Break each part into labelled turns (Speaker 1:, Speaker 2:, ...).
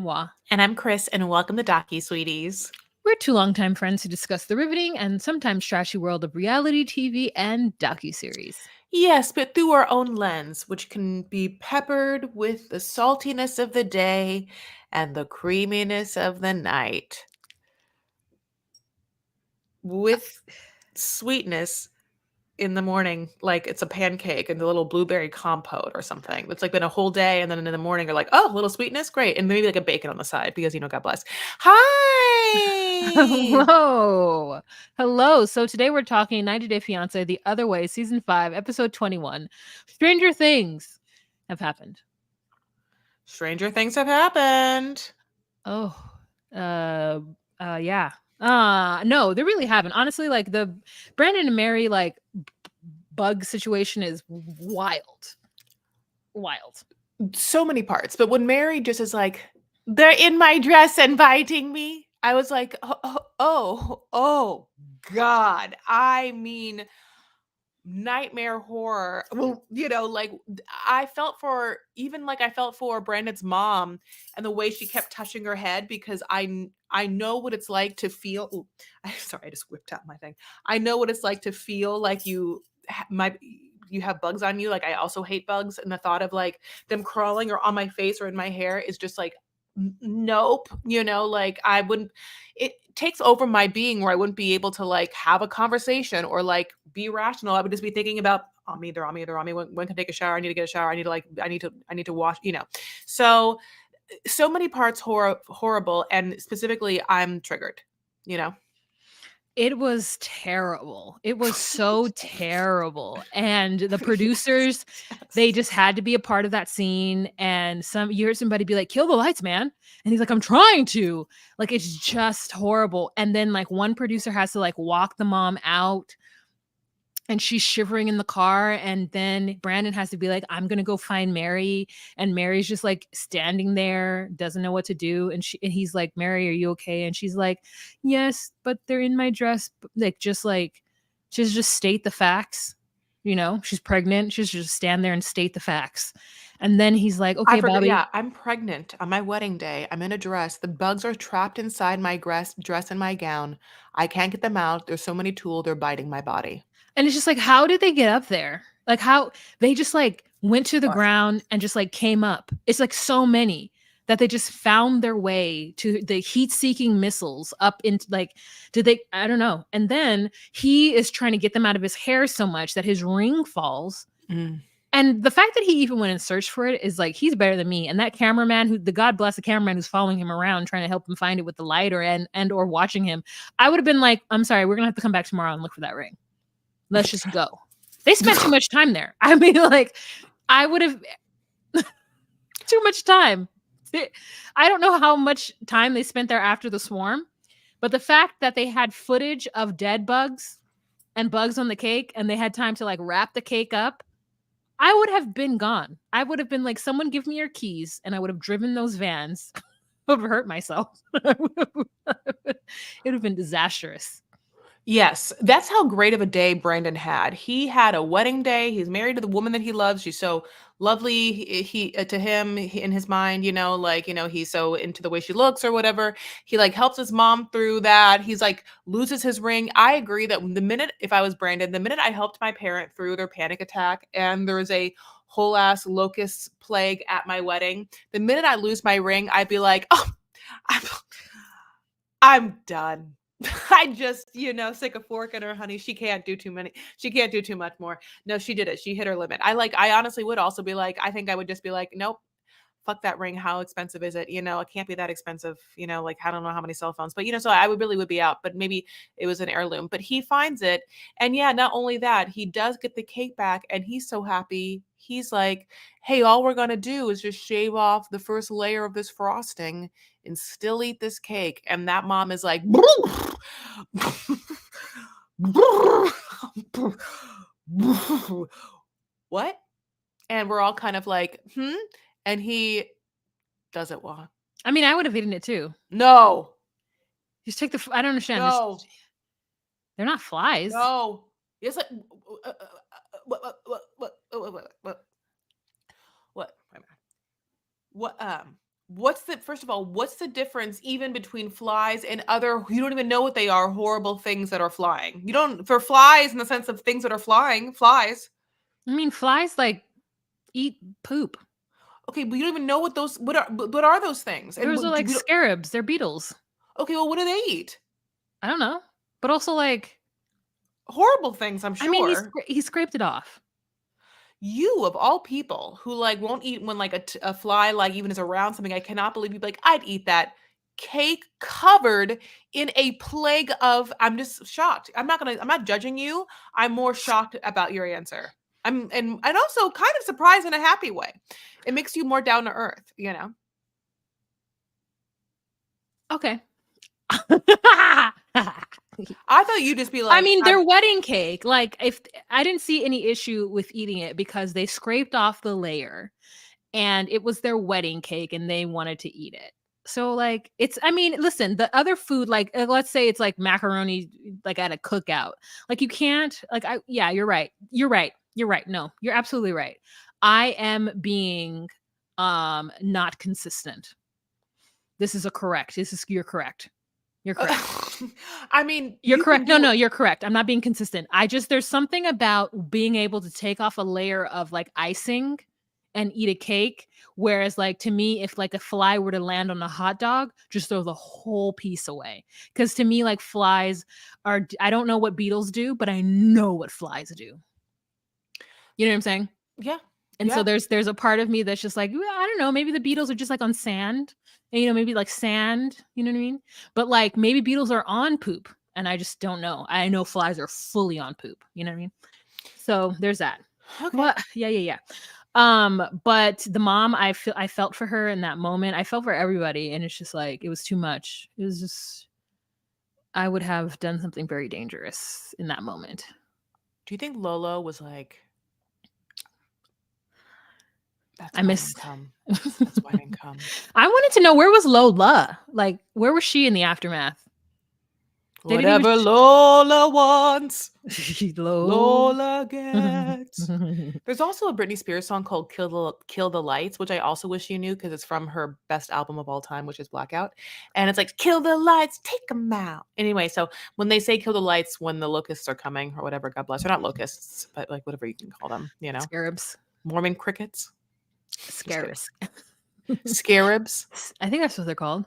Speaker 1: Moi.
Speaker 2: And I'm Chris, and welcome to Docu Sweeties.
Speaker 1: We're two longtime friends who discuss the riveting and sometimes trashy world of reality TV and docuseries.
Speaker 2: Yes, but through our own lens, which can be peppered with the saltiness of the day and the creaminess of the night, with sweetness in the morning, like it's a pancake and the little blueberry compote or something. It's like been a whole day, and then in the morning you're like, oh, a little sweetness, great, and maybe like a bacon on the side because God bless. Hi.
Speaker 1: Hello. Hello. So today we're talking 90 Day Fiancé, The Other Way, Season 5, Episode 21. Stranger things have happened.
Speaker 2: Stranger things have happened.
Speaker 1: Oh, yeah. No, they really haven't. Honestly, like the Brandon and Mary, like, bug situation is wild. Wild.
Speaker 2: So many parts. But when Mary just is like, they're in my dress inviting me, I was like, oh, God. I mean, nightmare horror. Well, like I felt for Brandon's mom and the way she kept touching her head because I know what it's like to feel. Ooh, sorry, I just whipped out my thing. I know what it's like to feel like you have bugs on you. Like I also hate bugs, and the thought of like them crawling or on my face or in my hair is just like nope. Like I wouldn't. It takes over my being where I wouldn't be able to like have a conversation or like be rational. I would just be thinking about on me, they're on me, they're on me. When can I take a shower? I need to get a shower. I need to wash. So many parts horrible, and specifically, I'm triggered. You know.
Speaker 1: It was terrible. It was so terrible. And the producers, they just had to be a part of that scene. And you hear somebody be like, kill the lights, man. And he's like, I'm trying to. Like, it's just horrible. And then, like, one producer has to, like, walk the mom out, and she's shivering in the car, and then Brandon has to be like, I'm gonna go find Mary, and Mary's just like standing there, doesn't know what to do, and he's like, Mary, are you okay? And she's like, yes, but they're in my dress. Like just state the facts. She's pregnant. She's just stand there and state the facts. And then he's like,
Speaker 2: I
Speaker 1: okay,
Speaker 2: forgot.
Speaker 1: Bobby.
Speaker 2: Yeah, I'm pregnant on my wedding day. I'm in a dress. The bugs are trapped inside my dress and my gown. I can't get them out. There's so many tools. They're biting my body.
Speaker 1: And it's just like, how did they get up there? Like, how they just like went to the
Speaker 2: What?
Speaker 1: ground and just like came up. It's like so many that they just found their way to the heat-seeking missiles up into, like, did they? I don't know. And then he is trying to get them out of his hair so much that his ring falls.
Speaker 2: Mm.
Speaker 1: And the fact that he even went and searched for it is like, he's better than me. And that cameraman, the God bless the cameraman who's following him around trying to help him find it with the light and or watching him, I would have been like, I'm sorry, we're gonna have to come back tomorrow and look for that ring. Let's just go. They spent too much time there. I mean, like, I would have too much time. I don't know how much time they spent there after the swarm, but the fact that they had footage of dead bugs and bugs on the cake, and they had time to like wrap the cake up, I would have been gone. I would have been like, someone give me your keys, and I would have driven those vans. I would have hurt myself. It would have been disastrous.
Speaker 2: Yes, that's how great of a day Brandon had. He had a wedding day. He's married to the woman that he loves. She's so lovely. To him, in his mind, he's so into the way she looks or whatever. He like helps his mom through that. He's like loses his ring. I agree that if I was Brandon, the minute I helped my parent through their panic attack and there was a whole ass locust plague at my wedding, the minute I lose my ring, I'd be like, oh, I'm done. I just, stick a fork in her, honey. She can't do too much more. No, she did it. She hit her limit. I honestly would also be like, I think I would just be like, nope, fuck that ring. How expensive is it? It can't be that expensive. Like, I don't know how many cell phones, but so I would be out, but maybe it was an heirloom, but he finds it. And yeah, not only that, he does get the cake back and he's so happy. He's like, hey, all we're going to do is just shave off the first layer of this frosting and still eat this cake. And that mom is like, what? And we're all kind of like, and he doesn't want.
Speaker 1: I mean, I would have eaten it too.
Speaker 2: No.
Speaker 1: Just take I don't understand.
Speaker 2: No.
Speaker 1: They're not flies.
Speaker 2: No. Yes. What? first of all, what's the difference even between flies and other, you don't even know what they are, horrible things that are flying? You don't, for flies in the sense of things that are flying, flies.
Speaker 1: I mean, flies like eat poop.
Speaker 2: Okay, but you don't even know what are those things? And
Speaker 1: Those are like
Speaker 2: we don't,
Speaker 1: scarabs. They're beetles.
Speaker 2: okay, well, what do they eat?
Speaker 1: I don't know. But also like,
Speaker 2: Horrible things, I'm
Speaker 1: I mean,
Speaker 2: sure.
Speaker 1: he scraped it off.
Speaker 2: You of all people who like won't eat when like a fly like even is around something, I cannot believe you'd be like, I'd eat that cake covered in a plague of, I'm just shocked. I'm not judging you. I'm more shocked about your answer. And also kind of surprised in a happy way. It makes you more down to earth, you know.
Speaker 1: Okay.
Speaker 2: I thought you'd just be
Speaker 1: I
Speaker 2: like,
Speaker 1: mean, their wedding cake, like if I didn't see any issue with eating it because they scraped off the layer and it was their wedding cake and they wanted to eat it. So like it's, I mean, listen, the other food, like let's say it's like macaroni like at a cookout. Like you can't like yeah, you're right. You're right. You're right. No, you're absolutely right. I am being not consistent. This is you're correct. You're correct.
Speaker 2: I mean,
Speaker 1: You're
Speaker 2: you can
Speaker 1: correct. No,
Speaker 2: do
Speaker 1: no, you're correct. I'm not being consistent. There's something about being able to take off a layer of like icing and eat a cake. Whereas, like, to me, if like a fly were to land on a hot dog, just throw the whole piece away. Because to me, like, flies are, I don't know what beetles do, but I know what flies do. You know what I'm saying?
Speaker 2: yeah.
Speaker 1: And so
Speaker 2: Yeah.
Speaker 1: there's a part of me that's just like, well, I don't know, maybe the beetles are just like on sand. And, maybe like sand, you know what I mean? But like maybe beetles are on poop and I just don't know. I know flies are fully on poop, you know what I mean? So there's that.
Speaker 2: Okay.
Speaker 1: Well, yeah. But the mom, I felt for her in that moment. I felt for everybody and it's just like it was too much. It was just I would have done something very dangerous in that moment.
Speaker 2: Do you think Lolo was like,
Speaker 1: I
Speaker 2: that's why I didn't
Speaker 1: missed
Speaker 2: come. That's why I didn't come.
Speaker 1: I wanted to know where was Lola? Like, where was she in the aftermath? They didn't even
Speaker 2: Whatever Lola wants,
Speaker 1: Lola.
Speaker 2: Lola gets. There's also a Britney Spears song called Kill the Lights, which I also wish you knew because it's from her best album of all time, which is Blackout. And it's like, kill the lights, take them out. Anyway, so when they say kill the lights when the locusts are coming or whatever, God bless. They're not locusts, but like whatever you can call them,
Speaker 1: Scarabs.
Speaker 2: Mormon crickets. Just kidding.
Speaker 1: Scarabs.
Speaker 2: Scarabs.
Speaker 1: I think that's what they're called.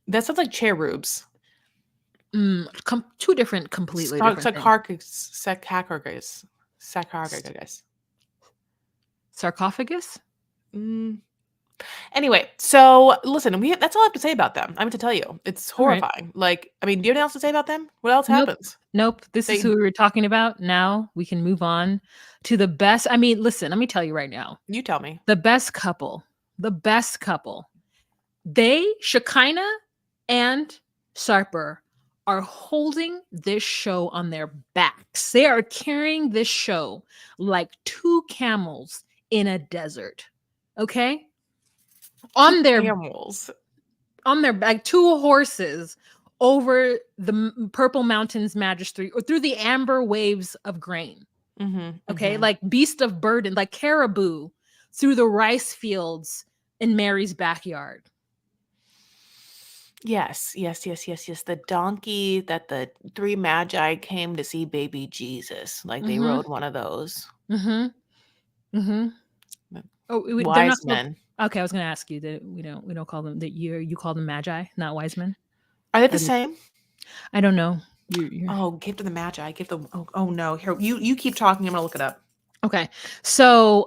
Speaker 2: That sounds like cherubs.
Speaker 1: Two different, completely different things.
Speaker 2: Sarcophagus.
Speaker 1: Sarcophagus?
Speaker 2: Mm. Anyway, so listen, that's all I have to say about them. I meant to tell you. It's
Speaker 1: All right.
Speaker 2: horrifying. Like, I mean, do you have anything else to say about them? What else
Speaker 1: Nope.
Speaker 2: happens?
Speaker 1: Nope. This is
Speaker 2: They
Speaker 1: who we were talking about. Now we can move on to the best. I mean, listen, let me tell you right now.
Speaker 2: You tell me.
Speaker 1: The best couple. They, Shekinah and Sarper, are holding this show on their backs. They are carrying this show like two camels in a desert. Okay? On their
Speaker 2: Camels.
Speaker 1: like two horses over the Purple Mountains Magistracy or through the amber waves of grain. Okay? Like beast of burden, like caribou through the rice fields in Mary's backyard.
Speaker 2: Yes. The donkey that the three magi came to see baby Jesus. Like they rode one of those.
Speaker 1: Oh, they're
Speaker 2: Wise
Speaker 1: not called,
Speaker 2: men.
Speaker 1: okay, I was going to ask you that we don't call them that you call them magi, not wise men.
Speaker 2: Are they the same?
Speaker 1: I don't know. You're...
Speaker 2: Oh, give to the magi. Give them. Oh no. Here, you keep talking. I'm gonna look it up.
Speaker 1: Okay, so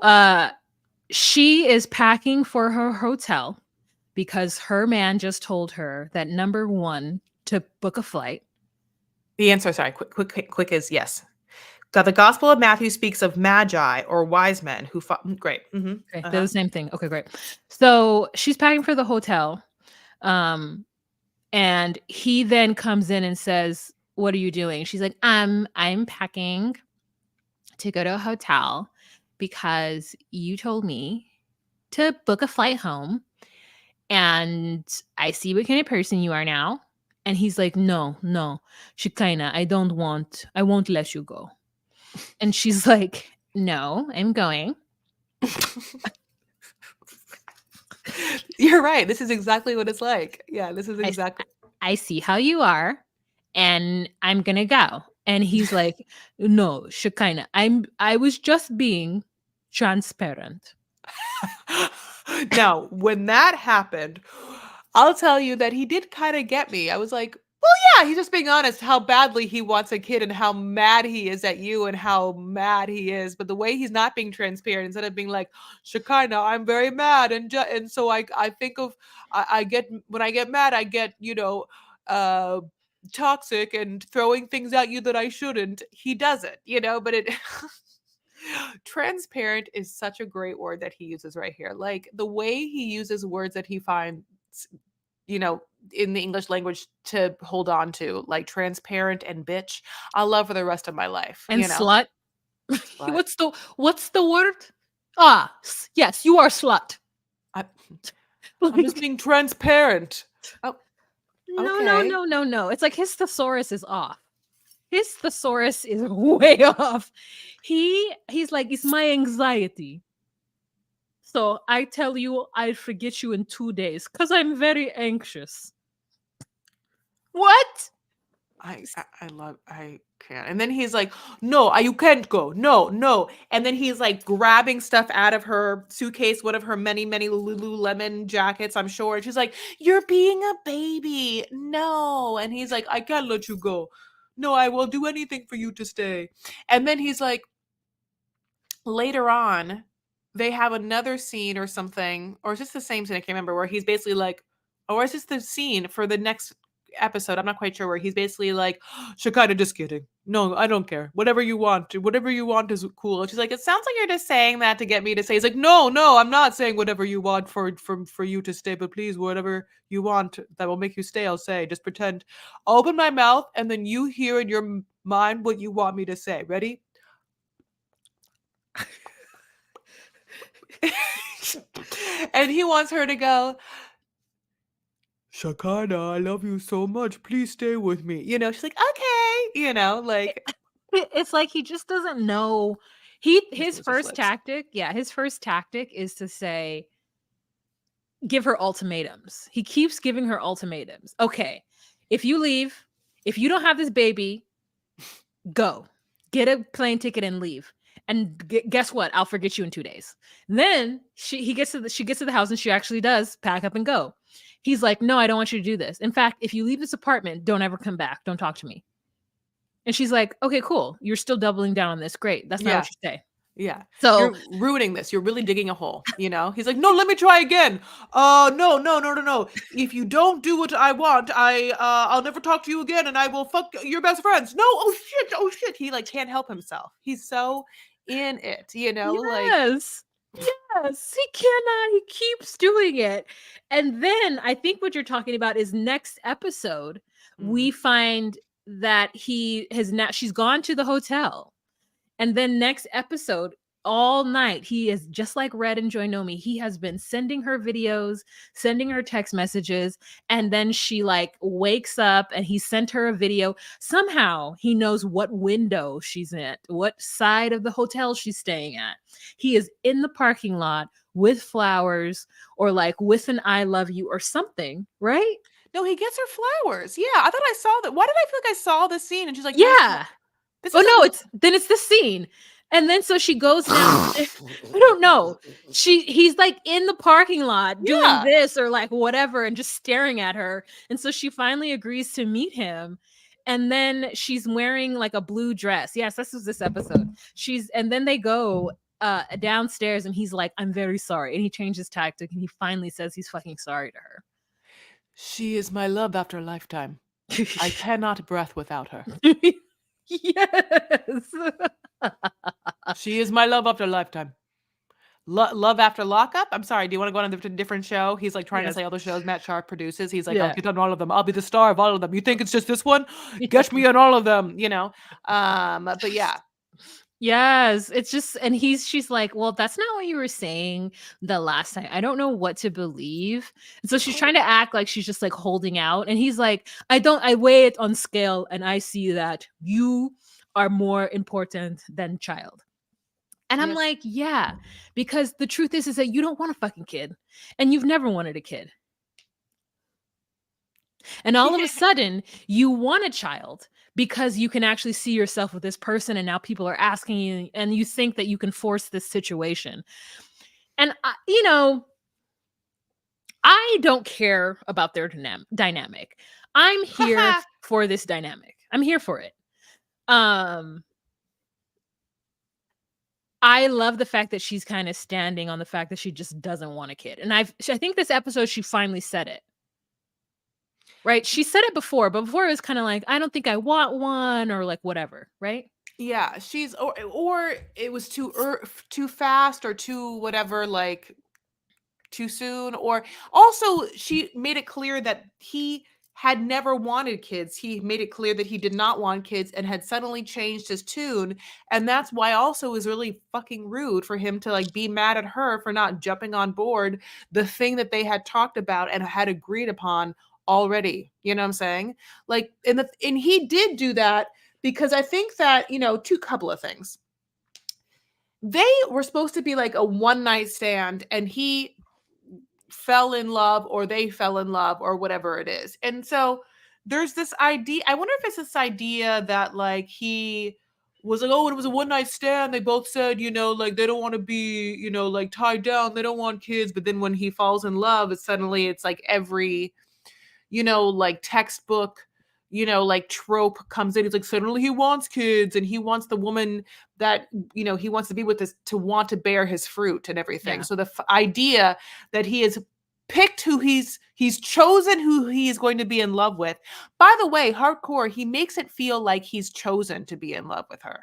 Speaker 1: she is packing for her hotel because her man just told her that number one to book a flight.
Speaker 2: The answer, sorry, quick is yes. The Gospel of Matthew speaks of magi or wise men who fought. Great.
Speaker 1: Okay, they're the same thing. Okay, great. So she's packing for the hotel, and he then comes in and says, "What are you doing?" She's like, I'm packing to go to a hotel because you told me to book a flight home, and I see what kind of person you are now." And he's like, no, Shekinah, I won't let you go. And she's like, no, I'm going.
Speaker 2: You're right. This is exactly what it's like. Yeah, this is
Speaker 1: I, s-
Speaker 2: exactly.
Speaker 1: I see how you are, and I'm gonna go. And he's like, no, Shekinah, I was just being transparent.
Speaker 2: Now, when that happened, I'll tell you that he did kind of get me. I was like, well, yeah, he's just being honest how badly he wants a kid and how mad he is at you and how mad he is. But the way he's not being transparent, instead of being like, Shekinah, I'm very mad. And so I think of, I get, when I get mad, I get, uh, toxic and throwing things at you that I shouldn't. He doesn't, but it. Transparent is such a great word that he uses right here. Like the way he uses words that he finds, you know, in the English language to hold on to, like transparent and bitch, I'll love for the rest of my life,
Speaker 1: And slut.
Speaker 2: Slut.
Speaker 1: What's the word? Ah, yes, you are slut.
Speaker 2: I, I'm just
Speaker 1: Like,
Speaker 2: being transparent. Oh,
Speaker 1: no, no,
Speaker 2: okay.
Speaker 1: no, no, no. It's like his thesaurus is off. His thesaurus is way off. He's like, it's my anxiety. So I tell you I'll forget you in 2 days because I'm very anxious. What?
Speaker 2: I can't. And then he's like, no, you can't go. No, no. And then he's like grabbing stuff out of her suitcase, one of her many, many Lululemon jackets, I'm sure. And she's like, you're being a baby. No. And he's like, I can't let you go. No, I will do anything for you to stay. And then he's like, later on, they have another scene or something, or is this the same scene? I can't remember, where he's basically like, or is this the scene for the next episode? I'm not quite sure, where he's basically like, Shekinah, just kidding. No, I don't care. Whatever you want is cool. And she's like, it sounds like you're just saying that to get me to say. He's like, no, no, I'm not saying whatever you want for you to stay, but please, whatever you want that will make you stay, I'll say. Just pretend. I'll open my mouth, and then you hear in your mind what you want me to say. Ready? And he wants her to go, Shekinah, I love you so much. Please stay with me. She's like, okay. Like,
Speaker 1: It's like he just doesn't know.
Speaker 2: just
Speaker 1: His
Speaker 2: knows his
Speaker 1: first
Speaker 2: lips.
Speaker 1: tactic, yeah, his first tactic is to say, give her ultimatums. He keeps giving her ultimatums. Okay, if you leave, if you don't have this baby, go. Get a plane ticket and leave. And guess what? I'll forget you in 2 days. Then she gets to the house and she actually does pack up and go. He's like, no, I don't want you to do this. In fact, if you leave this apartment, don't ever come back. Don't talk to me. And she's like, okay, cool. You're still doubling down on this. Great. That's not
Speaker 2: Yeah.
Speaker 1: what you say.
Speaker 2: Yeah.
Speaker 1: So
Speaker 2: You're ruining this. You're really digging a hole, He's like, no, let me try again. No, no, no, no, no. If you don't do what I want, I'll never talk to you again and I will fuck your best friends. No, oh shit, oh shit. He like can't help himself. He's so in it, like.
Speaker 1: yes. Yes, he cannot. He keeps doing it. And then I think what you're talking about is next episode, we
Speaker 2: Mhm.
Speaker 1: find that he has now she's gone to the hotel. And then next episode, all night, he is just like Red and Joy Know Me. He has been sending her videos, sending her text messages, and then she like wakes up and he sent her a video. Somehow he knows what window she's at, what side of the hotel she's staying at. He is in the parking lot with flowers or like with an I love you or something, right?
Speaker 2: No, he gets her flowers. Yeah, I thought I saw that. Why did I feel like I saw the scene? And she's like, nice.
Speaker 1: Yeah.
Speaker 2: This
Speaker 1: Oh no,
Speaker 2: isn't.
Speaker 1: it's the scene. And then so she goes downstairs. I don't know. He's like in the parking lot doing
Speaker 2: Yeah.
Speaker 1: this or like whatever and just staring at her. And so she finally agrees to meet him. And then she's wearing like a blue dress. Yes, this was this episode. And then they go downstairs and he's like, I'm very sorry. And he changes tactic and he finally says he's fucking sorry to her.
Speaker 2: She is my love after a lifetime. I cannot breath without her.
Speaker 1: Yes.
Speaker 2: She is my love after a lifetime. Love After Lockup? I'm sorry, do you want to go on a different show? He's like trying to
Speaker 1: Yes.
Speaker 2: say all the shows Matt Sharp produces. He's like, I'll
Speaker 1: Yeah.
Speaker 2: get on all of them. I'll be the star of all of them. You think it's just this one?
Speaker 1: Yes.
Speaker 2: Get me on all of them, But yeah.
Speaker 1: Yes, it's just and she's like, "Well, that's not what you were saying the last time. I don't know what to believe." And so she's trying to act like she's just like holding out and he's like, I weigh it on scale and I see that you are more important than child." And I'm
Speaker 2: Yes.
Speaker 1: like, yeah, because the truth is that you don't want a fucking kid and you've never wanted a kid. And all of a sudden, you want a child because you can actually see yourself with this person. And now people are asking you, and you think that you can force this situation. And, I don't care about their dynamic. I'm here for this dynamic. I'm here for it. I love the fact that she's kind of standing on the fact that she just doesn't want a kid. And I think this episode she finally said it. Right? She said it before, but before it was kind of like, I don't think I want one or like whatever, right?
Speaker 2: Yeah, she's or it was too fast or too whatever, like too soon. Or also she made it clear that he had never wanted kids. He made it clear that he did not want kids and had suddenly changed his tune. And that's why also it was really fucking rude for him to like be mad at her for not jumping on board the thing that they had talked about and had agreed upon already. You know what I'm saying? Like, and he did do that because I think that, two couple of things. They were supposed to be like a one night stand and he fell in love or they fell in love or whatever it is. And so there's this idea. I wonder if it's this idea that like he was like, oh, it was a one night stand. They both said, like they don't want to be, like tied down. They don't want kids. But then when he falls in love, it's like every, like textbook, like trope comes in. He's like, suddenly he wants kids and he wants the woman that, he wants to be with this to want to bear his fruit and everything.
Speaker 1: Yeah.
Speaker 2: So the idea that he has picked who he's chosen who he is going to be in love with. By the way, hardcore, he makes it feel like he's chosen to be in love with her.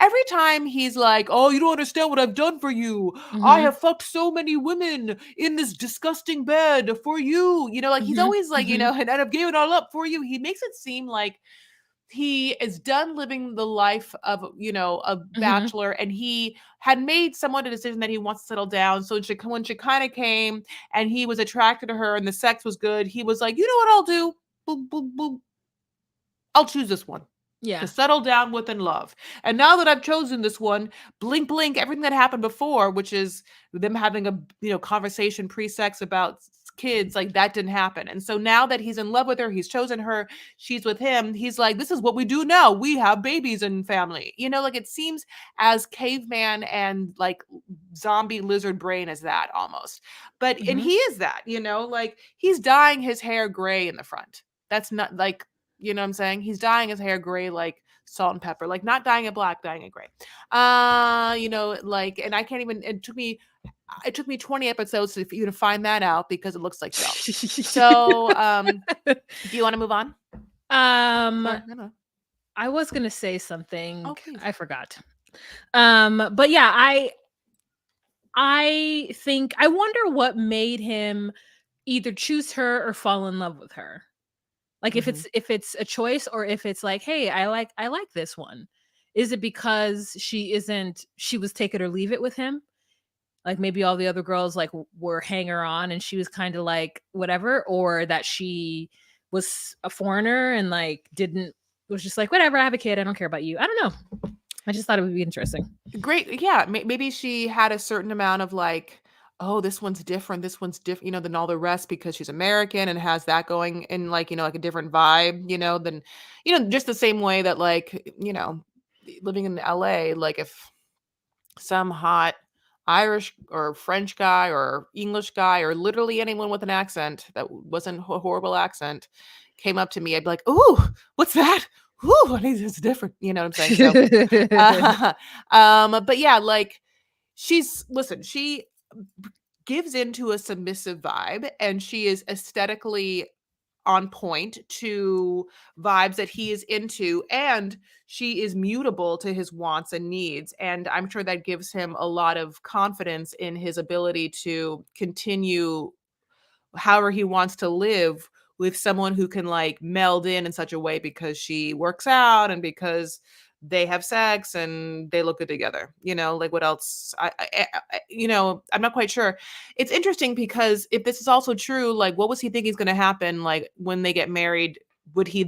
Speaker 2: Every time he's like, oh, you don't understand what I've done for you. I have fucked so many women in this disgusting bed for you. Like he's always like, and I've given it all up for you. He makes it seem like he is done living the life of, a bachelor, and he had made somewhat a decision that he wants to settle down. So when she kind of came and he was attracted to her and the sex was good, he was like, you know what I'll do? Boop, boop, boop. I'll choose this one.
Speaker 1: Yeah.
Speaker 2: To settle down with and love. And now that I've chosen this one, blink, blink, everything that happened before, which is them having a conversation pre-sex about kids, like that didn't happen. And so now that he's in love with her, he's chosen her, she's with him, he's like, this is what we do now. We have babies and family. Like it seems as caveman and like zombie lizard brain as that almost. But and he is that, like he's dyeing his hair gray in the front. That's not like, you know what I'm saying? He's dyeing his hair gray like salt and pepper, like not dyeing it black, dyeing it gray. Like, and I can't even, it took me 20 episodes for you to find that out because it looks like y'all. So, do you want to move on?
Speaker 1: I was going to say something.
Speaker 2: Oh,
Speaker 1: I forgot. But yeah, I think, I wonder what made him either choose her or fall in love with her. Like if it's a choice or if it's like, hey, I like this one. Is it because she was take it or leave it with him? Like maybe all the other girls like were hanger on and she was kind of like whatever, or that she was a foreigner and like was just like, whatever, I have a kid, I don't care about you. I don't know. I just thought it would be interesting.
Speaker 2: Great. Yeah. Maybe she had a certain amount of like, oh, this one's different, than all the rest because she's American and has that going in like, like a different vibe, than, just the same way that like, living in LA, like if some hot Irish or French guy or English guy or literally anyone with an accent that wasn't a horrible accent came up to me, I'd be like, ooh, what's that? Ooh, it's different. You know what I'm saying? So, but yeah, like she gives into a submissive vibe and she is aesthetically on point to vibes that he is into, and she is mutable to his wants and needs, and I'm sure that gives him a lot of confidence in his ability to continue however he wants to live with someone who can like meld in such a way because she works out and because they have sex and they look good together. Like what else? I'm not quite sure. It's interesting because if this is also true, like what was he thinking is going to happen? Like when they get married, would he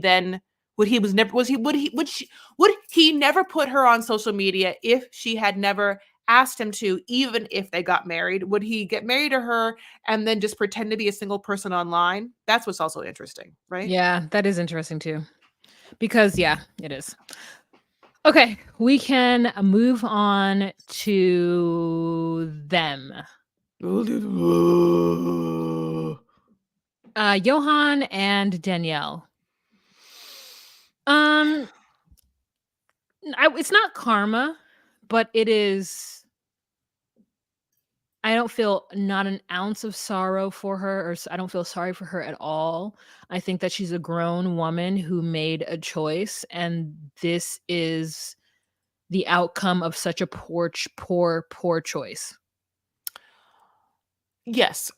Speaker 2: never put her on social media if she had never asked him to, even if they got married? Would he get married to her and then just pretend to be a single person online? That's what's also interesting, right?
Speaker 1: Yeah, that is interesting too. Because yeah, it is. Okay, we can move on to them. Johan and Danielle. Um, it's not karma, but it is. I don't feel not an ounce of sorrow for her, or I don't feel sorry for her at all. I think that she's a grown woman who made a choice, and this is the outcome of such a poor choice.
Speaker 2: Yes.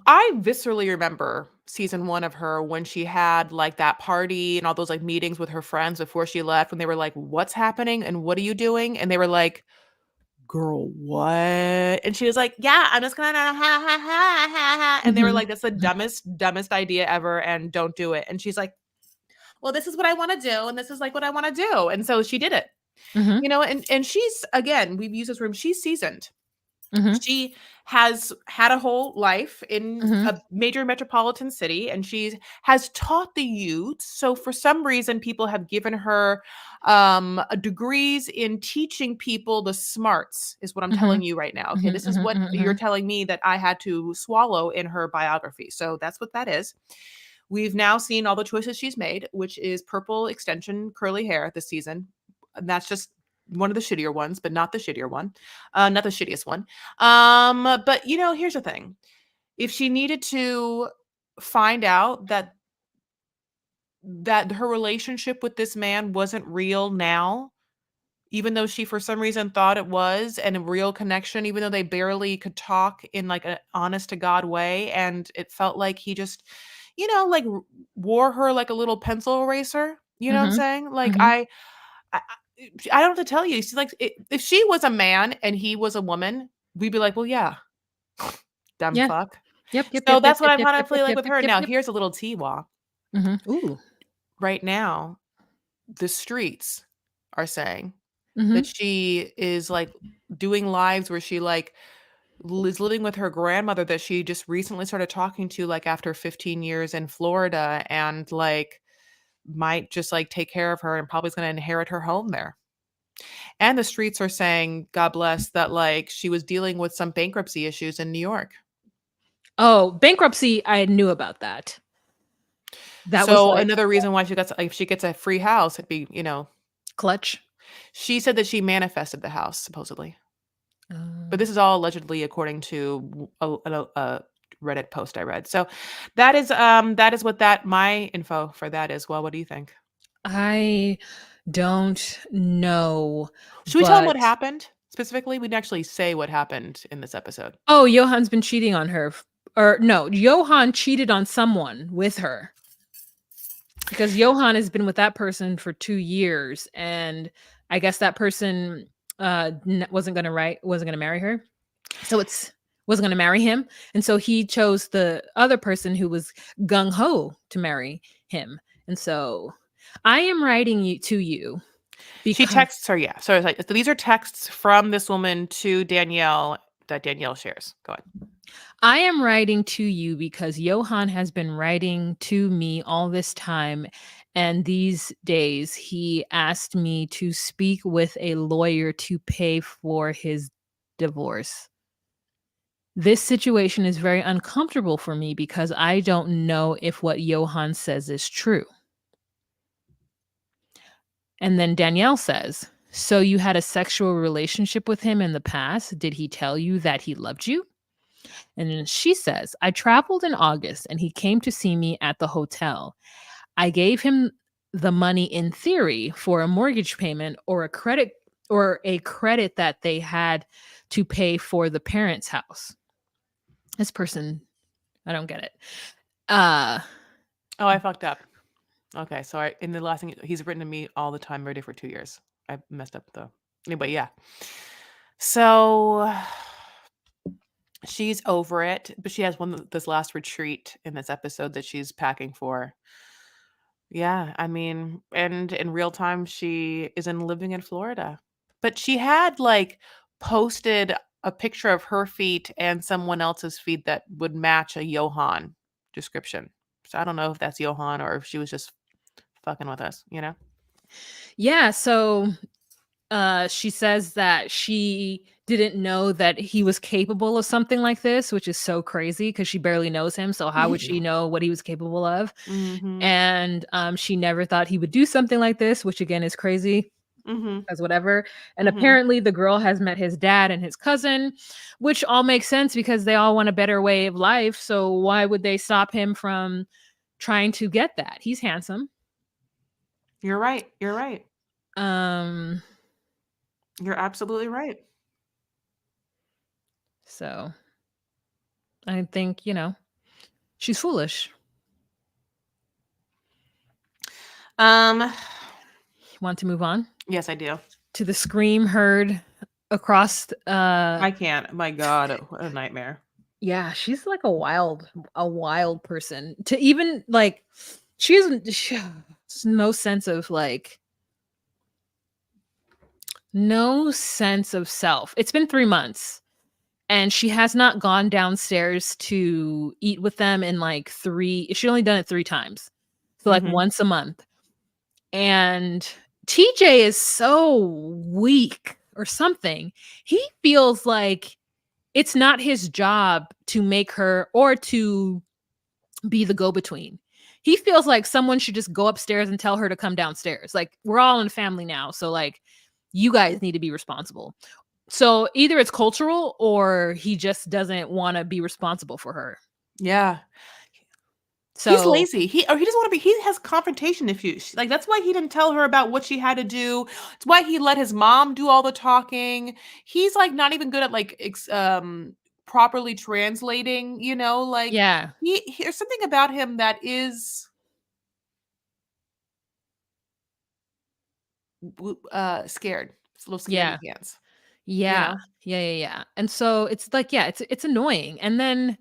Speaker 2: I viscerally remember season 1 of her when she had, like, that party and all those, like, meetings with her friends before she left, when they were like, "What's happening and what are you doing?" And they were like, "Girl, what?" And she was like, "Yeah, I'm just gonna ha ha ha ha ha," and they were
Speaker 1: Mhm,
Speaker 2: like, "That's the
Speaker 1: mhm,
Speaker 2: dumbest idea ever, and don't do it." And she's like, "Well, this is what I wanna do, and this is, like, what I wanna do." And so she did it.
Speaker 1: mhm,
Speaker 2: And she's, again, we've used this room, she's seasoned.
Speaker 1: mhm,
Speaker 2: She has had a whole life in
Speaker 1: mhm,
Speaker 2: a major metropolitan city, and she has taught the youth. So for some reason, people have given her degrees in teaching people the smarts, is what I'm telling
Speaker 1: mhm,
Speaker 2: you right now. Okay,
Speaker 1: mhm,
Speaker 2: this is
Speaker 1: mhm,
Speaker 2: what
Speaker 1: mhm,
Speaker 2: you're
Speaker 1: mhm.
Speaker 2: telling me that I had to swallow in her biography. So that's what that is. We've now seen all the choices she's made, which is purple extension curly hair this season. And that's just one of the shittier ones, but not the shittier one. Not the shittiest one. But here's the thing. If she needed to find out that her relationship with this man wasn't real now, even though she for some reason thought it was, and a real connection, even though they barely could talk in like an honest to God way, and it felt like he just, like wore her like a little pencil eraser. You know what I'm
Speaker 1: Mhm,
Speaker 2: saying? Like
Speaker 1: mhm.
Speaker 2: I don't have to tell you. She's like, if she was a man and he was a woman, we'd be like, well, yeah, dumb
Speaker 1: Yeah.
Speaker 2: fuck.
Speaker 1: Yep, yep,
Speaker 2: So
Speaker 1: yep, yep,
Speaker 2: that's what
Speaker 1: yep,
Speaker 2: I'm
Speaker 1: yep,
Speaker 2: kind
Speaker 1: yep,
Speaker 2: of
Speaker 1: yep,
Speaker 2: feeling like
Speaker 1: yep,
Speaker 2: with
Speaker 1: yep,
Speaker 2: her.
Speaker 1: yep,
Speaker 2: Now,
Speaker 1: yep.
Speaker 2: here's a little T-Wa.
Speaker 1: Ooh.
Speaker 2: Right now, the streets are saying that
Speaker 1: Mhm,
Speaker 2: she is like doing lives where she like is living with her grandmother that she just recently started talking to, like after 15 years in Florida, and like might just like take care of her and probably is going to inherit her home there. And the streets are saying, God bless, that like she was dealing with some bankruptcy issues in New York.
Speaker 1: oh, bankruptcy, I knew about that. That was,
Speaker 2: So
Speaker 1: like,
Speaker 2: another reason why she got if she gets a free house, it'd be,
Speaker 1: clutch.
Speaker 2: she said that she manifested the house supposedly. But
Speaker 1: Um,
Speaker 2: this is all allegedly according to a Reddit post I read. So that is what that my info for that is. Well, what do you think?
Speaker 1: I don't know,
Speaker 2: Should we tell them
Speaker 1: but
Speaker 2: what happened specifically? We didn't actually say what happened in this episode.
Speaker 1: oh, Johan's been cheating on her or no, Johan cheated on someone with her because Johan has been with that person for 2 years, and I guess that person, wasn't gonna marry her. So it's wasn't gonna marry him, and so he chose the other person who was gung ho to marry him, and so I am writing you to you
Speaker 2: She
Speaker 1: because
Speaker 2: texts her, yeah. So it's like so these are texts from this woman to Danielle that Danielle shares. Go ahead.
Speaker 1: I am writing to you because Johan has been writing to me all this time. And these days, he asked me to speak with a lawyer to pay for his divorce. This situation is very uncomfortable for me because I don't know if what Johan says is true. And then Danielle says, so you had a sexual relationship with him in the past? Did he tell you that he loved you? And then she says, I traveled in August and he came to see me at the hotel. I gave him the money in theory for a mortgage payment or a credit that they had to pay for the parents' house. This person, I don't get it. Uh
Speaker 2: Oh, I fucked up. Okay, so in the last thing he's written to me all the time, ready for 2 years. I messed up though. Anyway, yeah. So she's over it, but she has this last retreat in this episode that she's packing for. Yeah, I mean, and in real time, she is living in Florida. But she had like posted a picture of her feet and someone else's feet that would match a Johan description. So I don't know if that's Johan or if she was just fucking with us, you know?
Speaker 1: Yeah, so she says that she didn't know that he was capable of something like this, which is so crazy because she barely knows him. So how would she know what he was capable of?
Speaker 2: Mhm.
Speaker 1: And she never thought he would do something like this, which again is crazy
Speaker 2: Mhm.
Speaker 1: as whatever. And
Speaker 2: Mhm.
Speaker 1: apparently the girl has met his dad and his cousin, which all makes sense because they all want a better way of life. So why would they stop him from trying to get that? He's handsome.
Speaker 2: You're right. You're right.
Speaker 1: Um,
Speaker 2: You're absolutely right.
Speaker 1: so I think, she's foolish.
Speaker 2: Um
Speaker 1: Want to move on
Speaker 2: yes, I do.
Speaker 1: to the scream heard across
Speaker 2: I can't. My God, what a nightmare.
Speaker 1: yeah, she's like a wild person. To even like she has no sense of like no sense of self. It's been 3 months and she has not gone downstairs to eat with them in like 3 she only done it 3 times. So like
Speaker 2: Mhm.
Speaker 1: once a month. And TJ is so weak or something. He feels like it's not his job to make her or to be the go-between. He feels like someone should just go upstairs and tell her to come downstairs. Like we're all in a family now, so like you guys need to be responsible. So either it's cultural or he just doesn't want to be responsible for her.
Speaker 2: Yeah. He's
Speaker 1: So
Speaker 2: lazy. He doesn't want to be. He has confrontation issues. Like that's why he didn't tell her about what she had to do. It's why he let his mom do all the talking. He's like not even good at like properly translating. You know, like
Speaker 1: yeah,
Speaker 2: there's something about him that is scared. It's a little scaredy
Speaker 1: yeah,
Speaker 2: pants. You
Speaker 1: yeah,
Speaker 2: know.
Speaker 1: yeah. And so it's like, yeah, it's annoying. And then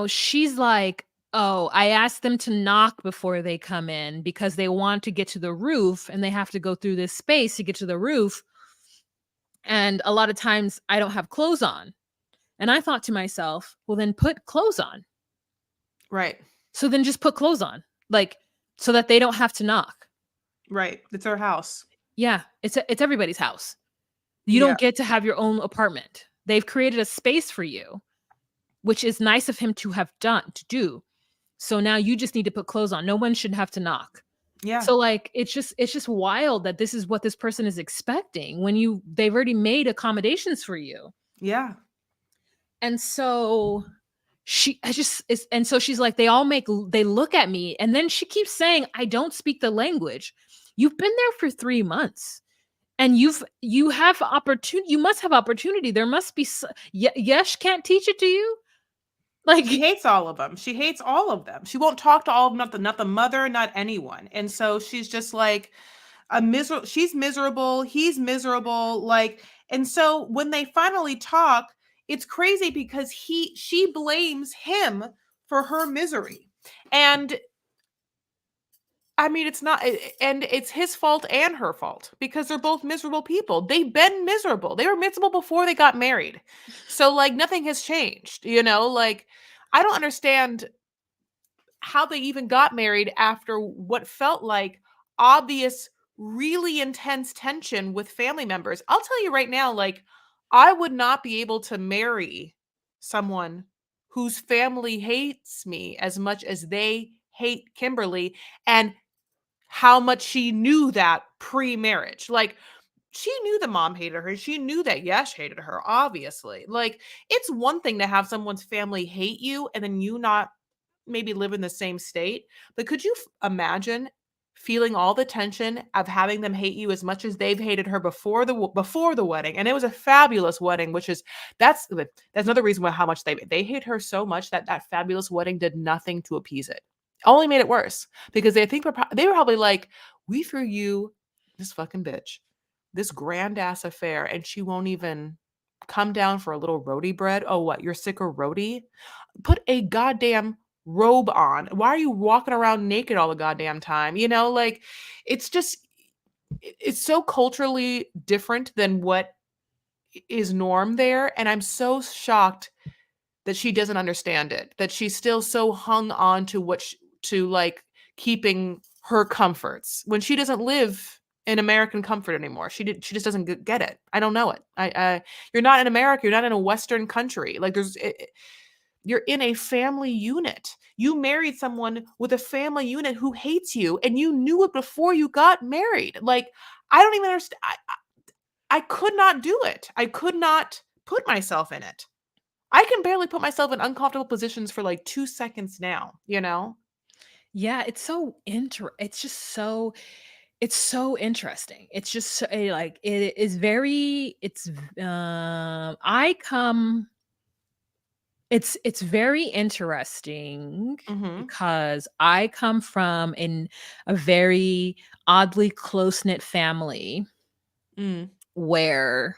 Speaker 1: she's like, "Oh, I asked them to knock before they come in because they want to get to the roof and they have to go through this space to get to the roof. And a lot of times I don't have clothes on." And I thought to myself, "Well, then put clothes on.
Speaker 2: Right.
Speaker 1: So then just put clothes on, like, so that they don't have to knock."
Speaker 2: Right. It's our house.
Speaker 1: Yeah, it's everybody's house. You
Speaker 2: Yeah.
Speaker 1: don't get to have your own apartment. They've created a space for you, which is nice of him to do. So now you just need to put clothes on. No one should have to knock.
Speaker 2: Yeah.
Speaker 1: So like it's just wild that this is what this person is expecting when they've already made accommodations for you.
Speaker 2: Yeah.
Speaker 1: And so she's like they look at me and then she keeps saying I don't speak the language. You've been there for 3 months and you have opportunity, you must have opportunity. There must be Yesh can't teach it to you? Like
Speaker 2: She hates all of them. She hates all of them. She won't talk to all of them, not the mother, not anyone. And so she's just like a miserable she's miserable, he's miserable, like and so when they finally talk, it's crazy because she blames him for her misery. And I mean, it's not, and it's his fault and her fault because they're both miserable people. They've been miserable. They were miserable before they got married. So, like, nothing has changed, you know? Like, I don't understand how they even got married after what felt like obvious, really intense tension with family members. I'll tell you right now, like, I would not be able to marry someone whose family hates me as much as they hate Kimberly and how much she knew that pre-marriage. Like, she knew the mom hated her. She knew that Yash hated her, obviously. Like, it's one thing to have someone's family hate you and then you not maybe live in the same state. But could you imagine feeling all the tension of having them hate you as much as they've hated her before the wedding? And it was a fabulous wedding, which is that's another reason why how much they hate her so much that that fabulous wedding did nothing to appease it. Only made it worse because they were probably like, we threw you this fucking bitch, this grand ass affair, and she won't even come down for a little roti bread. Oh, what? You're sick of roti? Put a goddamn robe on. Why are you walking around naked all the goddamn time? You know, like it's just it's so culturally different than what is norm there, and I'm so shocked that she doesn't understand it, that she's still so hung on to to like keeping her comforts when she doesn't live in American comfort anymore. She just doesn't get it. I don't know it. You're not in America. You're not in a Western country. Like you're in a family unit. You married someone with a family unit who hates you, and you knew it before you got married. Like, I don't even understand. I could not do it. I could not put myself in it. I can barely put myself in uncomfortable positions for like 2 seconds now, you know?
Speaker 1: Yeah, it's so interesting. It's just so, like it is very it's I come it's very interesting
Speaker 2: Mhm.
Speaker 1: because I come from a very oddly close-knit family
Speaker 2: Mm.
Speaker 1: where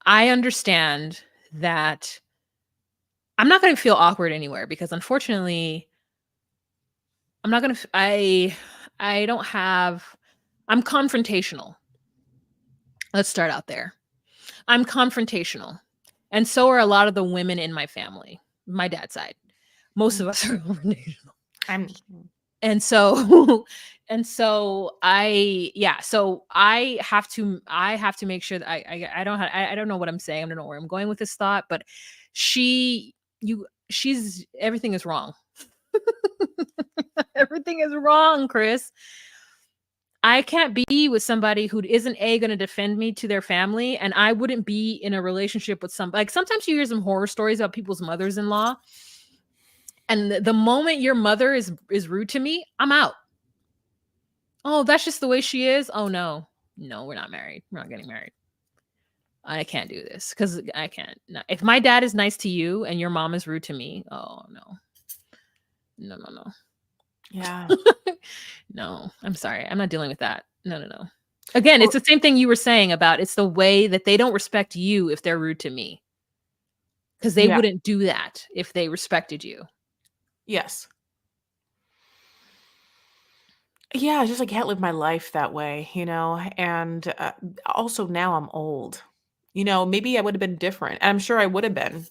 Speaker 1: I understand that I'm not going to feel awkward anywhere because unfortunately I'm not going to I don't have I'm confrontational. Let's start out there. I'm confrontational. And so are a lot of the women in my family, my dad's side. Most
Speaker 2: Mm.
Speaker 1: of us are confrontational.
Speaker 2: I'm
Speaker 1: And so so I have to make sure that I don't know what I'm saying. I don't know where I'm going with this thought, but she's everything is wrong. Everything is wrong, Chris. I can't be with somebody who isn't going to defend me to their family, and I wouldn't be in a relationship with some like sometimes you hear some horror stories about people's mothers-in-law, and the moment your mother is rude to me, I'm out. Oh, that's just the way she is. Oh no. No, we're not married. We're not getting married. I can't do this because I can't. No. If my dad is nice to you and your mom is rude to me, oh no. No, no, no.
Speaker 2: yeah.
Speaker 1: No, I'm sorry. I'm not dealing with that. No, no, no. Again, it's
Speaker 2: Well,
Speaker 1: the same thing you were saying about it's the way that they don't respect you if they're rude to me. Because they
Speaker 2: yeah.
Speaker 1: wouldn't do that if they respected you.
Speaker 2: Yes. Yeah, I just, like, can't live my life that way, you know? And, also now I'm old. You know, maybe I would have been different. I'm sure I would have been,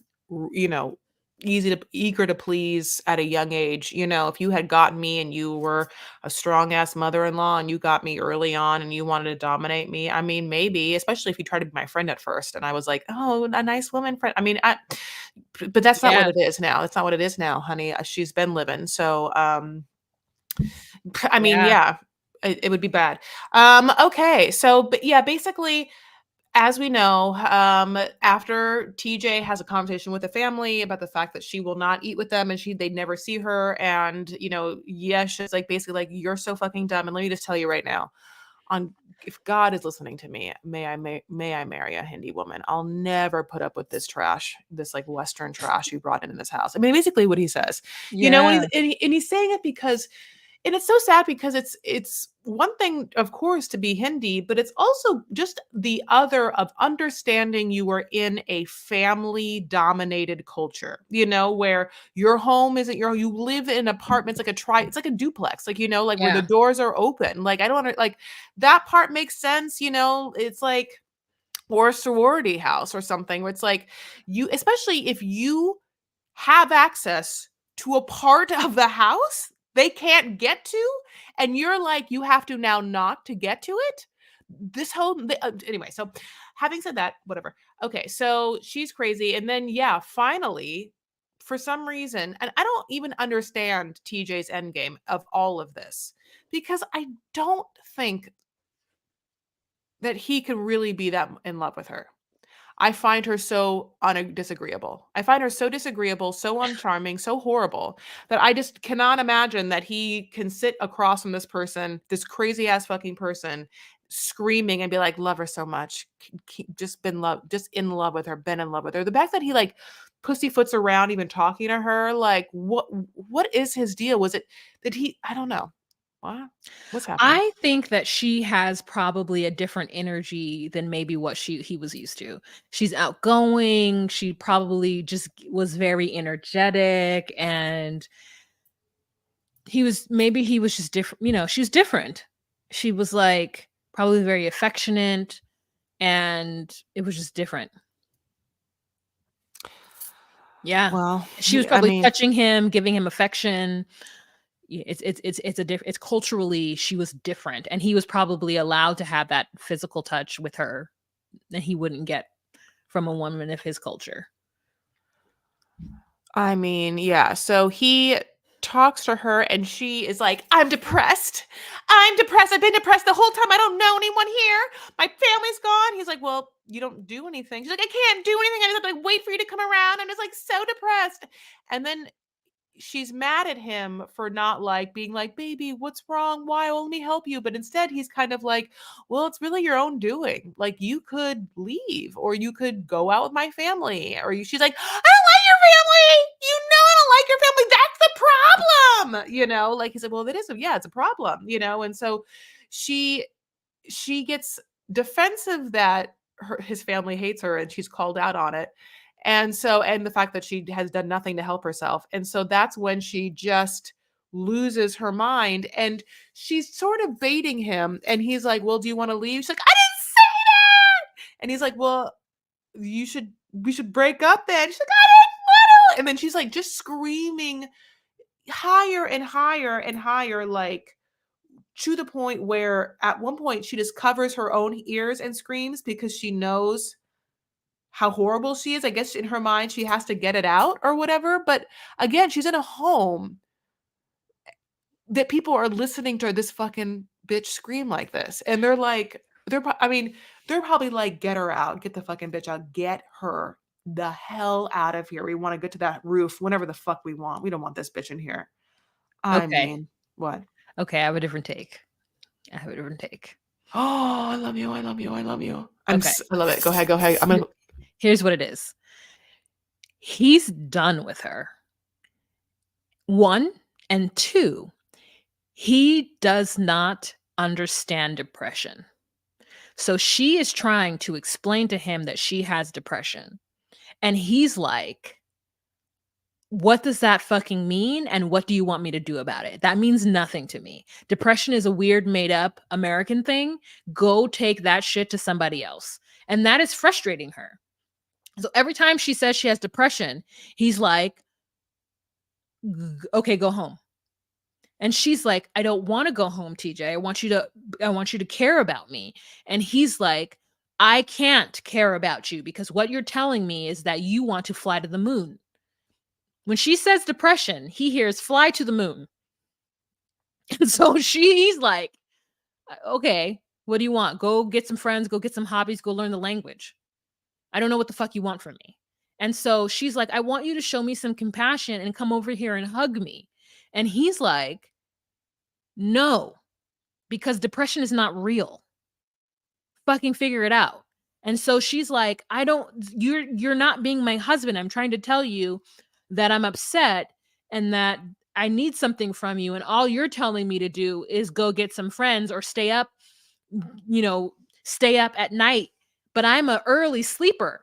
Speaker 2: you know, eager to please at a young age. You know, if you had gotten me and you were a strong-ass mother-in-law and you got me early on and you wanted to dominate me, I mean, maybe, especially if you tried to be my friend at first and I was like, "Oh, a nice woman friend." I mean, but that's not what
Speaker 1: Yeah.
Speaker 2: it is now. That's not what it is now, honey. She's been living. So, I mean,
Speaker 1: Yeah.
Speaker 2: yeah, it would be bad. Okay, so but yeah, basically, as we know, after TJ has a conversation with the family about the fact that she will not eat with them and they never see her, and you know, Yesh is like basically like, "You're so fucking dumb," and let me just tell you right now, on if God is listening to me, may I marry a Hindi woman. I'll never put up with this trash, this like Western trash you brought in this house. I mean, basically what he says, you know,
Speaker 1: Yeah.
Speaker 2: and he's saying it because and it's so sad because it's one thing, of course, to be Hindi, but it's also just the other of understanding you are in a family dominated culture, you know, where your home isn't your you live in apartments like it's like a duplex, like, you know, like where the
Speaker 1: Yeah.
Speaker 2: doors are open. Like I don't like that part makes sense, you know, it's like or a sorority house or something where it's like you, especially if you have access to a part of the house they can't get to, and you're like, you have to now knock to get to it. This whole anyway, so having said that, whatever. Okay, so she's crazy, and then yeah, finally, for some reason, and I don't even understand TJ's endgame of all of this because I don't think that he can really be that in love with her. I find her so disagreeable. I find her so disagreeable, so uncharming, so horrible that I just cannot imagine that he can sit across from this person, this crazy ass fucking person, screaming and be like, love her so much, just in love with her, been in love with her. The fact that he like pussyfoots around, even talking to her, like what is his deal? Was it that he? I don't know. What? What's happening?
Speaker 1: I think that she has probably a different energy than maybe what he was used to. She's outgoing, she probably just was very energetic, and he was just different, she's different. She was like probably very affectionate, and it was just different. Yeah.
Speaker 2: Well,
Speaker 1: She was
Speaker 2: I
Speaker 1: probably
Speaker 2: mean,
Speaker 1: touching him, giving him affection. It's culturally she was different, and he was probably allowed to have that physical touch with her that he wouldn't get from a woman of his culture.
Speaker 2: yeah. So he talks to her and she is like, I'm depressed. I'm depressed. I've been depressed the whole time. I don't know anyone here. My family's gone. He's like, well, you don't do anything. She's like, I can't do anything. I just have to wait for you to come around. I'm just like so depressed. And then she's mad at him for not like being like, baby, what's wrong? Why? Let me help you. But instead, he's kind of like, well, it's really your own doing. Like, you could leave or you could go out with my family. She's like, I don't like your family. You know, I don't like your family. That's the problem. Like he said, well, it is. Yeah, it's a problem, And so she gets defensive that his family hates her and she's called out on it. And the fact that she has done nothing to help herself. And so that's when she just loses her mind and she's sort of baiting him. And he's like, well, do you want to leave? She's like, I didn't say that. And he's like, well, we should break up then. She's like, I didn't want to. And then she's like just screaming higher and higher and higher, like to the point where at one point she just covers her own ears and screams because she knows how horrible she is. I guess in her mind she has to get it out or whatever. But again, she's in a home that people are listening to this fucking bitch scream like this. And they're like, they're probably like, get her out, get the fucking bitch out, get her the hell out of here. We want to get to that roof whenever the fuck we want. We don't want this bitch in here. I
Speaker 1: Okay.
Speaker 2: mean, what?
Speaker 1: Okay, I have a different take.
Speaker 2: Oh, I love you. I love you. I love you.
Speaker 1: Okay.
Speaker 2: I love it. Go ahead. Go ahead. I'm gonna.
Speaker 1: Here's what it is. He's done with her. 1 and 2, he does not understand depression. So she is trying to explain to him that she has depression. And he's like, what does that fucking mean? And what do you want me to do about it? That means nothing to me. Depression is a weird, made up American thing. Go take that shit to somebody else. And that is frustrating her. So every time she says she has depression, he's like, okay, go home. And she's like, I don't want to go home, TJ. I want you to care about me. And he's like, I can't care about you because what you're telling me is that you want to fly to the moon. When she says depression, he hears fly to the moon. And so he's like, okay, what do you want? Go get some friends, go get some hobbies, go learn the language. I don't know what the fuck you want from me. And so she's like, I want you to show me some compassion and come over here and hug me. And he's like, no, because depression is not real. Fucking figure it out. And so she's like, you're not being my husband. I'm trying to tell you that I'm upset and that I need something from you. And all you're telling me to do is go get some friends or stay up at night. But I'm an early sleeper.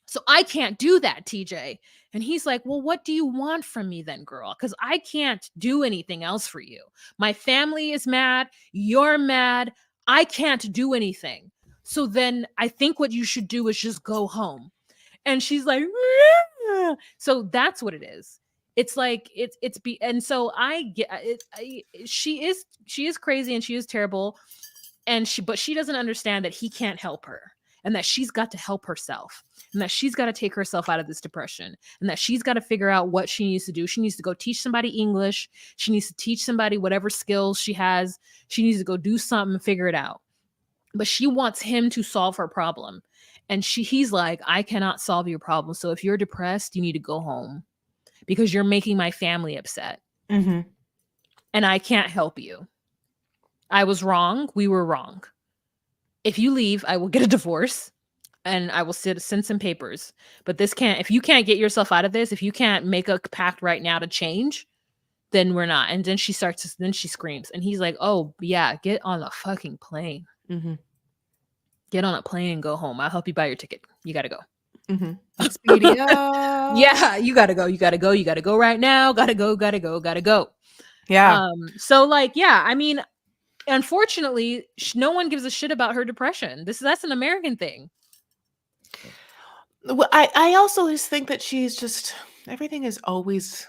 Speaker 1: So I can't do that, TJ. And he's like, well, what do you want from me then, girl? Because I can't do anything else for you. My family is mad. You're mad. I can't do anything. So then I think what you should do is just go home. And she's like, yeah. So that's what it is. It's like and so I get it. She is crazy and she is terrible, but she doesn't understand that he can't help her and that she's got to help herself and that she's got to take herself out of this depression and that she's got to figure out what she needs to do. She needs to go teach somebody English. She needs to teach somebody whatever skills she has. She needs to go do something and figure it out. But she wants him to solve her problem. And he's like, I cannot solve your problem. So if you're depressed, you need to go home because you're making my family upset.
Speaker 2: Mm-hmm.
Speaker 1: And I can't help you. I was wrong. We were wrong. If you leave, I will get a divorce and I will send some papers. But if you can't get yourself out of this, if you can't make a pact right now to change, then we're not. And then she screams. And he's like, oh, yeah, get on a fucking plane.
Speaker 2: Mm-hmm.
Speaker 1: Get on a plane and go home. I'll help you buy your ticket. You got to go.
Speaker 2: Mm-hmm. Expedia.
Speaker 1: Yeah, you got to go. You got to go. You got to go right now. Got to go. Got to go. Got to go.
Speaker 2: Yeah.
Speaker 1: So like, yeah, I mean, unfortunately, no one gives a shit about her depression. That's an American thing.
Speaker 2: Well, I also just think that she's just everything is always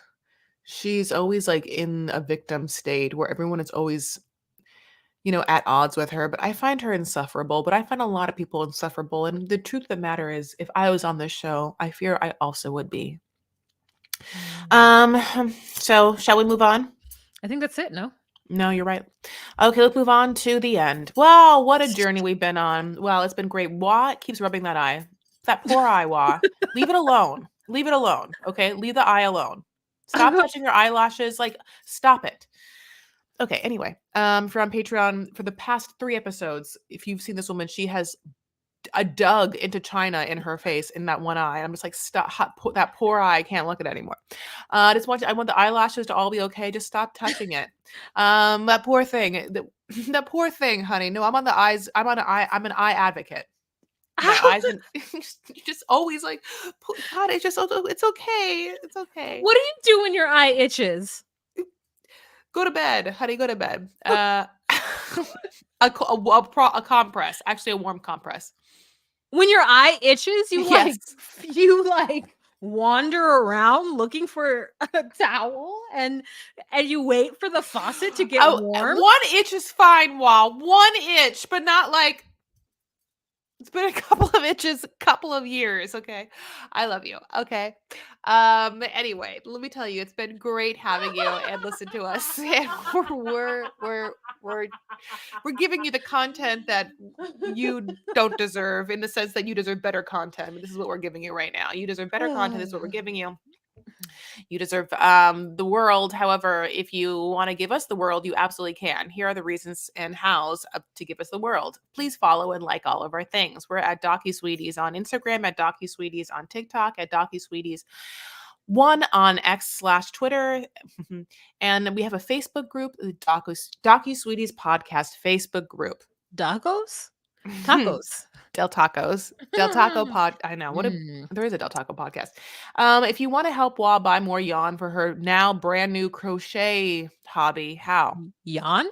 Speaker 2: she's always like in a victim state where everyone is always, at odds with her. But I find her insufferable. But I find a lot of people insufferable. And the truth of the matter is, if I was on this show, I fear I also would be. Um, so shall we move on?
Speaker 1: I think that's it. No.
Speaker 2: No, you're right. Okay, let's move on to the end. Wow, what a journey we've been on. Well, it's been great. Wah keeps rubbing that eye. That poor eye, Wah. Leave it alone. Leave it alone. Okay, leave the eye alone. Stop touching your eyelashes. Like, stop it. Okay, anyway, from Patreon for the past 3 episodes, if you've seen this woman, she has dug into China in her face in that one eye. I'm just like, stop, that poor eye. I can't look at it anymore. I want the eyelashes to all be okay. Just stop touching it. That poor thing. That poor thing, honey. No, I'm on the eyes. I'm an eye advocate. My eyes and you just always like, God, it's okay. It's okay.
Speaker 1: What do you do when your eye itches?
Speaker 2: Go to bed, honey. Go to bed. A compress, actually a warm compress.
Speaker 1: When your eye itches, you
Speaker 2: Yes.
Speaker 1: like wander around looking for a towel and you wait for the faucet to get warm.
Speaker 2: One itch is fine, Wall. One itch, but not like it's been a couple of itches, couple of years. Okay, I love you. Okay. Anyway, let me tell you, it's been great having you and listen to us. And we're giving you the content that you don't deserve, in the sense that you deserve better content. This is what we're giving you right now. You deserve better content. This is what we're giving you. You deserve the world. However, if you want to give us the world, you absolutely can. Here are the reasons and hows to give us the world. Please follow and like all of our things. We're at DocuSweeties on Instagram, at DocuSweeties on TikTok, at DocuSweeties1 on X/Twitter. And we have a Facebook group, the DocuSweeties Podcast Facebook group.
Speaker 1: Tacos? Tacos.
Speaker 2: Del Tacos. Del Taco Pod. I know. There is a Del Taco podcast. If you want to help Wah buy more yarn for her now brand new crochet hobby, how?
Speaker 1: Yarn?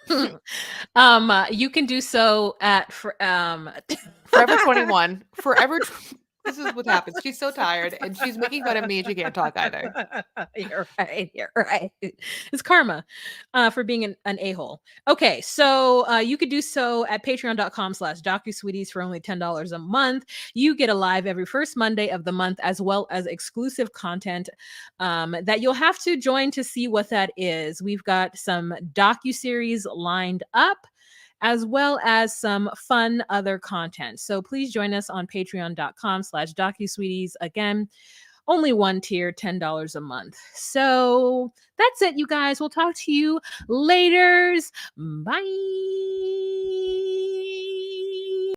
Speaker 1: You can do so at
Speaker 2: Forever 21. Forever. This is what happens. She's so tired and she's making fun of me and she can't talk either.
Speaker 1: You're right. It's karma for being an a-hole. Okay, so you could do so at patreon.com/DocuSweeties for only $10 a month. You get a live every first Monday of the month, as well as exclusive content that you'll have to join to see what that is. We've got some docuseries lined up, as well as some fun other content. So please join us on patreon.com/DocuSweeties. Again, only one tier, $10 a month. So that's it, you guys. We'll talk to you later. Bye.